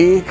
1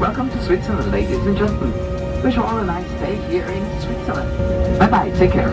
Welcome to Switzerland, ladies and gentlemen. Wish you all a nice day here in Switzerland. Bye bye, take care.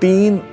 3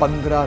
15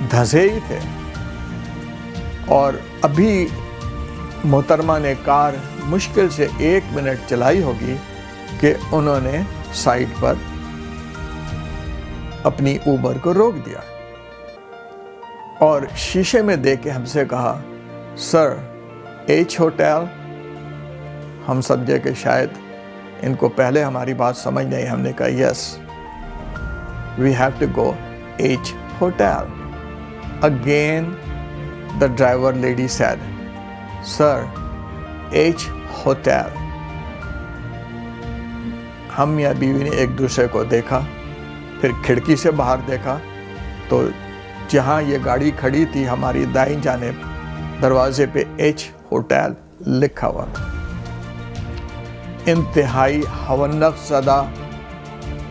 دھسے ہی تھے، اور ابھی محترمہ نے کار مشکل سے 1 منٹ چلائی ہوگی کہ انہوں نے سائڈ پر اپنی اوبر کو روک دیا اور شیشے میں دیکھ کے ہم سے کہا، سر ایچ ہوٹل۔ ہم سمجھے کہ شاید ان کو پہلے ہماری بات سمجھ نہیں، ہم نے کہا yes we have to go each hotel. Again the driver lady said, sir H hotel۔ ہم یا بیوی نے ایک دوسرے کو دیکھا، پھر کھڑکی سے باہر دیکھا تو جہاں یہ گاڑی کھڑی تھی ہماری دائیں جانب دروازے پہ ایچ ہوٹل لکھا ہوا تھا۔ انتہائی حونق زدہ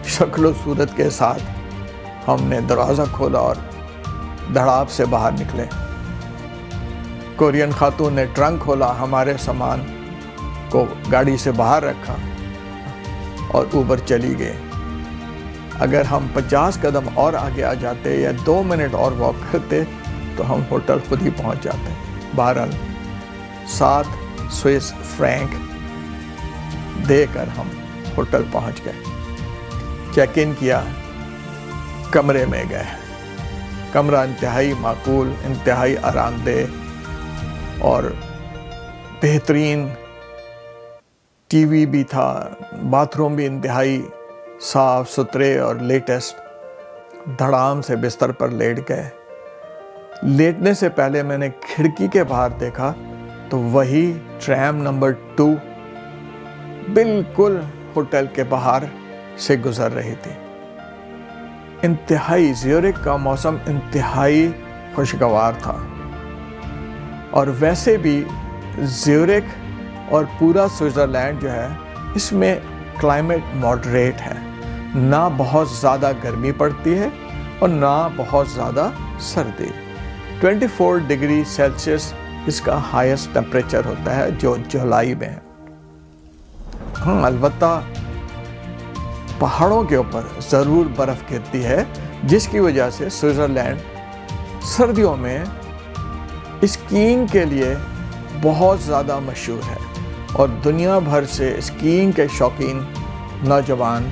شکل و صورت کے ساتھ ہم نے دروازہ کھولا اور دھڑام سے باہر نکلے۔ کورین خاتون نے ٹرنک کھولا، ہمارے سامان کو گاڑی سے باہر رکھا اور اوبر چلی گئے۔ اگر ہم 50 قدم اور آگے آ جاتے یا 2 منٹ اور واک کرتے تو ہم ہوٹل خود ہی پہنچ جاتے۔ بہرحال 7 سوئس فرینک دے کر ہم ہوٹل پہنچ گئے، چیک ان کیا، کمرے میں گئے۔ کمرہ انتہائی معقول، انتہائی آرام دہ اور بہترین، ٹی وی بھی تھا، باتھ روم بھی انتہائی صاف ستھرے اور لیٹسٹ۔ دھڑام سے بستر پر لیٹ گئے۔ لیٹنے سے پہلے میں نے کھڑکی کے باہر دیکھا تو وہی ٹرام نمبر 2 بالکل ہوٹل کے باہر سے گزر رہی تھی۔ انتہائی زیورک کا موسم انتہائی خوشگوار تھا، اور ویسے بھی زیورک اور پورا سوئٹزرلینڈ جو ہے اس میں کلائمیٹ ماڈریٹ ہے، نہ بہت زیادہ گرمی پڑتی ہے اور نہ بہت زیادہ سردی۔ 24 ڈگری سیلسیس اس کا ہائیسٹ ٹیمپریچر ہوتا ہے جو جولائی میں ہے۔ ہاں البتہ پہاڑوں کے اوپر ضرور برف گرتی ہے، جس کی وجہ سے سوئٹزرلینڈ سردیوں میں اسکیئنگ کے لیے بہت زیادہ مشہور ہے، اور دنیا بھر سے اسکیئنگ کے شوقین نوجوان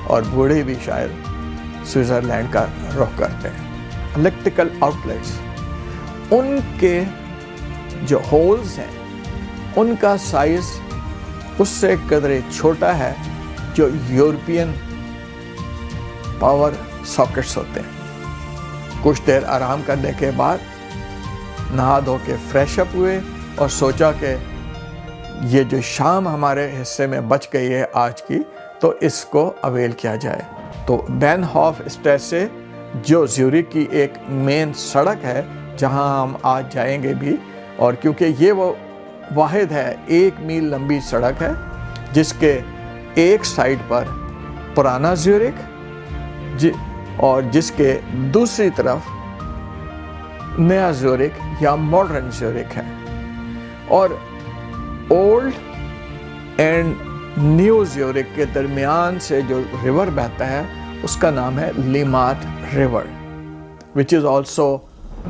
اور بوڑھے بھی شاید سوئٹزرلینڈ کا رخ کرتے ہیں۔ الیکٹریکل آؤٹلیٹس، ان کے جو ہولز ہیں ان کا سائز اس سے قدرے چھوٹا ہے جو یورپین پاور ساکٹس ہوتے ہیں۔ کچھ دیر آرام کرنے کے بعد نہا دھو کے فریش اپ ہوئے اور سوچا کہ یہ جو شام ہمارے حصے میں بچ گئی ہے آج کی، تو اس کو اویل کیا جائے۔ تو بین ہوف اسٹریسے جو زیورک کی ایک مین سڑک ہے جہاں ہم آج جائیں گے بھی، اور کیونکہ یہ وہ واحد ہے 1 میل لمبی سڑک ہے جس کے ایک سائڈ پر پرانا زیورک اور جس کے دوسری طرف نیا زیورک یا ماڈرن زیورک ہے، اور اولڈ اینڈ نیو زیورک کے درمیان سے جو ریور بہتا ہے اس کا نام ہے لیمارٹ river, which is also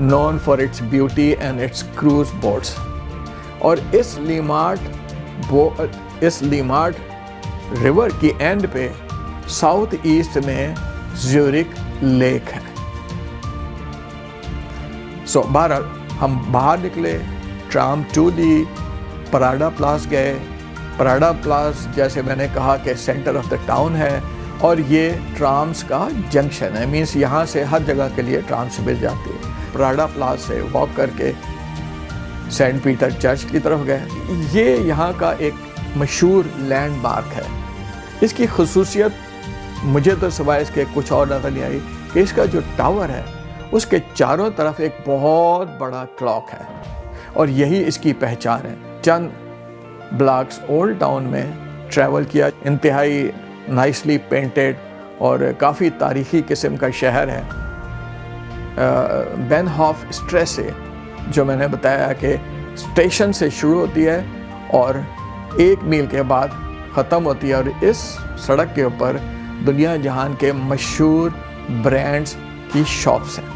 known for its beauty and its cruise boats۔ اور اس لیمارٹ ریور کی اینڈ پہ ساؤتھ ایسٹ میں زیورک لیک ہے۔ بہرحال ہم باہر نکلے، ٹرام 2 لی، پراڈا پلاس گئے۔ پراڈا پلاس جیسے میں نے کہا کہ سینٹر آف دا ٹاؤن ہے، اور یہ ٹرامز کا جنکشن ہے، مینس یہاں سے ہر جگہ کے لیے ٹرامز مل جاتی ہے۔ پراڈا پلاس سے واک کر کے سینٹ پیٹر چرچ کی طرف گئے۔ یہ یہاں کا ایک مشہور لینڈ مارک ہے۔ اس کی خصوصیت مجھے تو سوائے اس کے کچھ اور نظر نہیں آئی کہ اس کا جو ٹاور ہے اس کے چاروں طرف ایک بہت بڑا کلاک ہے، اور یہی اس کی پہچان ہے۔ چند بلاکس اولڈ ٹاؤن میں ٹریول کیا، انتہائی نائسلی پینٹڈ اور کافی تاریخی قسم کا شہر ہے۔ بین ہوف اسٹریسے جو میں نے بتایا کہ اسٹیشن سے شروع ہوتی ہے اور 1 میل کے بعد ختم ہوتی ہے، اور اس سڑک کے اوپر دنیا جہان کے مشہور برانڈز کی شاپس ہیں۔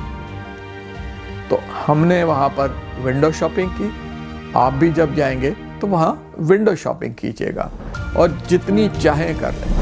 تو ہم نے وہاں پر ونڈو شاپنگ کی. آپ بھی جب جائیں گے تو وہاں ونڈو شاپنگ کیجیے گا اور جتنی چاہیں کر لیں.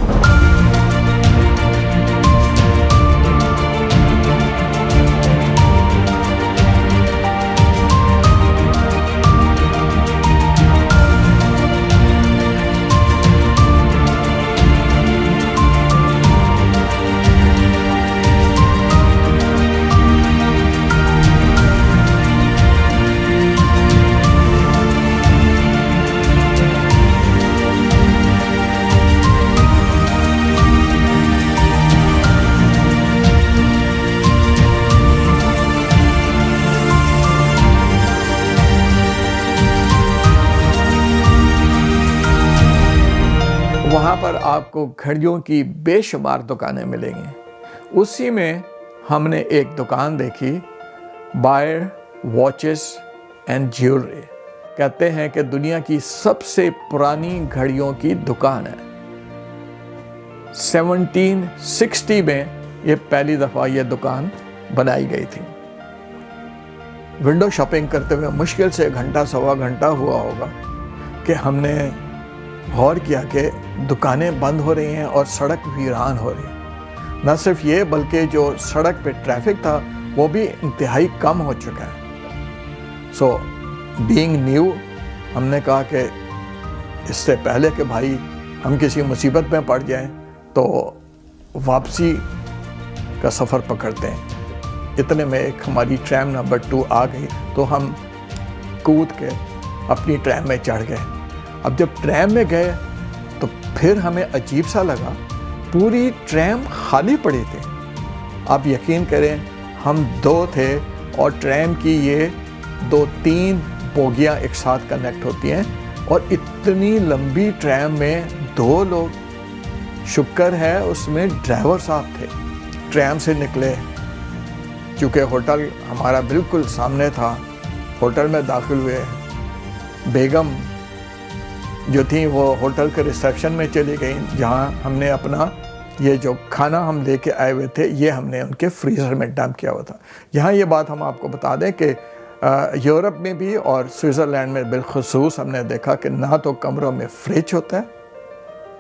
وہاں پر آپ کو گھڑیوں کی بے شمار دکانیں ملیں گی. اسی میں ہم نے ایک دکان دیکھی، بائر واچز اینڈ جیولری. کہتے ہیں کہ دنیا کی سب سے پرانی گھڑیوں کی دکان ہے. 1760 میں یہ پہلی دفعہ یہ دکان بنائی گئی تھی. ونڈو شاپنگ کرتے ہوئے مشکل سے گھنٹہ سوا گھنٹہ ہوا ہوگا کہ ہم نے غور کیا کہ دکانیں بند ہو رہی ہیں اور سڑک ویران ہو رہی ہے. نہ صرف یہ بلکہ جو سڑک پہ ٹریفک تھا وہ بھی انتہائی کم ہو چکا ہے. سو بینگ نیو ہم نے کہا کہ اس سے پہلے کہ بھائی ہم کسی مصیبت میں پڑ جائیں تو واپسی کا سفر پکڑتے ہیں. اتنے میں ایک ہماری ٹریم نمبر 2 آ گئی تو ہم کود کے اپنی ٹریم میں چڑھ گئے. اب جب ٹریم میں گئے تو پھر ہمیں عجیب سا لگا، پوری ٹریم خالی پڑی تھی. آپ یقین کریں ہم 2 تھے اور ٹریم کی یہ 2-3 بوگیاں ایک ساتھ کنیکٹ ہوتی ہیں اور اتنی لمبی ٹریم میں 2 لوگ. شکر ہے اس میں ڈرائیور صاحب تھے. ٹریم سے نکلے، چونکہ ہوٹل ہمارا بالکل سامنے تھا. ہوٹل میں داخل ہوئے، بیگم جو تھیں وہ ہوٹل کے ریسیپشن میں چلی گئیں جہاں ہم نے اپنا یہ جو کھانا ہم لے کے آئے ہوئے تھے یہ ہم نے ان کے فریزر میں ڈمپ کیا ہوا تھا. یہاں یہ بات ہم آپ کو بتا دیں کہ یورپ میں بھی اور سوئٹزرلینڈ میں بالخصوص ہم نے دیکھا کہ نہ تو کمروں میں فریج ہوتا ہے،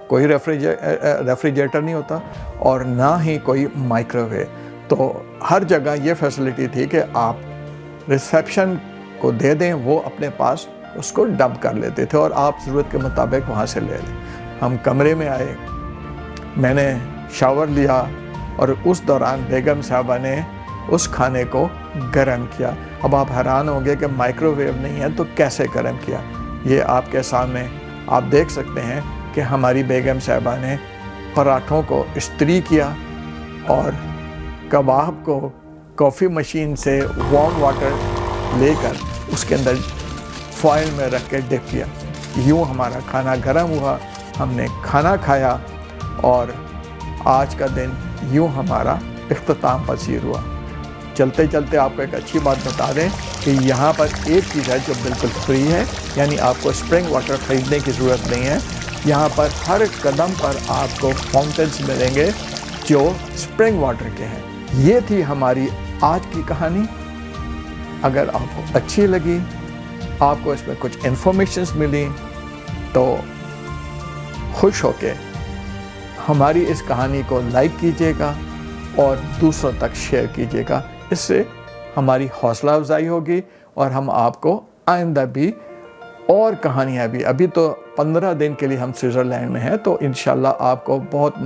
کوئی ریفریجریٹر نہیں ہوتا، اور نہ ہی کوئی مائکرو ویو. تو ہر جگہ یہ فیسلٹی تھی کہ آپ ریسیپشن کو دے دیں، وہ اپنے پاس اس کو ڈمپ کر لیتے تھے اور آپ ضرورت کے مطابق وہاں سے لے لیں. ہم کمرے میں آئے، میں نے شاور لیا اور اس دوران بیگم صاحبہ نے اس کھانے کو گرم کیا. اب آپ حیران ہوں گے کہ مائکرو ویو نہیں ہے تو کیسے گرم کیا. یہ آپ کے سامنے آپ دیکھ سکتے ہیں کہ ہماری بیگم صاحبہ نے پراٹھوں کو استری کیا اور کباب کو کافی مشین سے وارم واٹر لے کر اس کے اندر فوائل میں رکھ کے ڈپ کیا. یوں ہمارا کھانا گرم ہوا، ہم نے کھانا کھایا اور آج کا دن یوں ہمارا اختتام پذیر ہوا. چلتے چلتے آپ کو ایک اچھی بات بتا دیں کہ یہاں پر ایک چیز ہے جو بالکل فری ہے، یعنی آپ کو اسپرنگ واٹر خریدنے کی ضرورت نہیں ہے. یہاں پر ہر قدم پر آپ کو فاؤنٹنس ملیں گے جو اسپرنگ واٹر کے ہیں. یہ تھی ہماری آج کی کہانی. اگر آپ کو اچھی لگی، آپ کو اس میں کچھ انفارمیشنز ملی تو خوش ہو کے ہماری اس کہانی کو لائک کیجیے گا اور دوسروں تک شیئر کیجیے گا. اس سے ہماری حوصلہ افزائی ہوگی اور ہم آپ کو آئندہ بھی اور کہانیاں بھی، ابھی تو 15 دن کے لیے ہم سوئٹزرلینڈ میں ہیں تو انشاءاللہ آپ کو بہت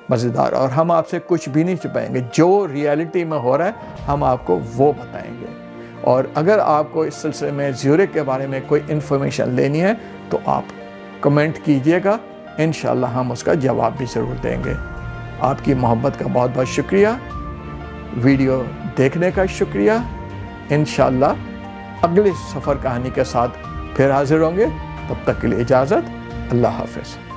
مزیدار اور ہم آپ سے کچھ بھی نہیں چھپائیں گے. جو ریالٹی میں ہو رہا ہے ہم آپ کو وہ بتائیں گے. اور اگر آپ کو اس سلسلے میں زیورخ کے بارے میں کوئی انفارمیشن لینی ہے تو آپ کمنٹ کیجئے گا، انشاءاللہ ہم اس کا جواب بھی ضرور دیں گے. آپ کی محبت کا بہت بہت شکریہ، ویڈیو دیکھنے کا شکریہ. انشاءاللہ اگلی سفر کہانی کے ساتھ پھر حاضر ہوں گے. تب تک کے لیے اجازت. اللہ حافظ.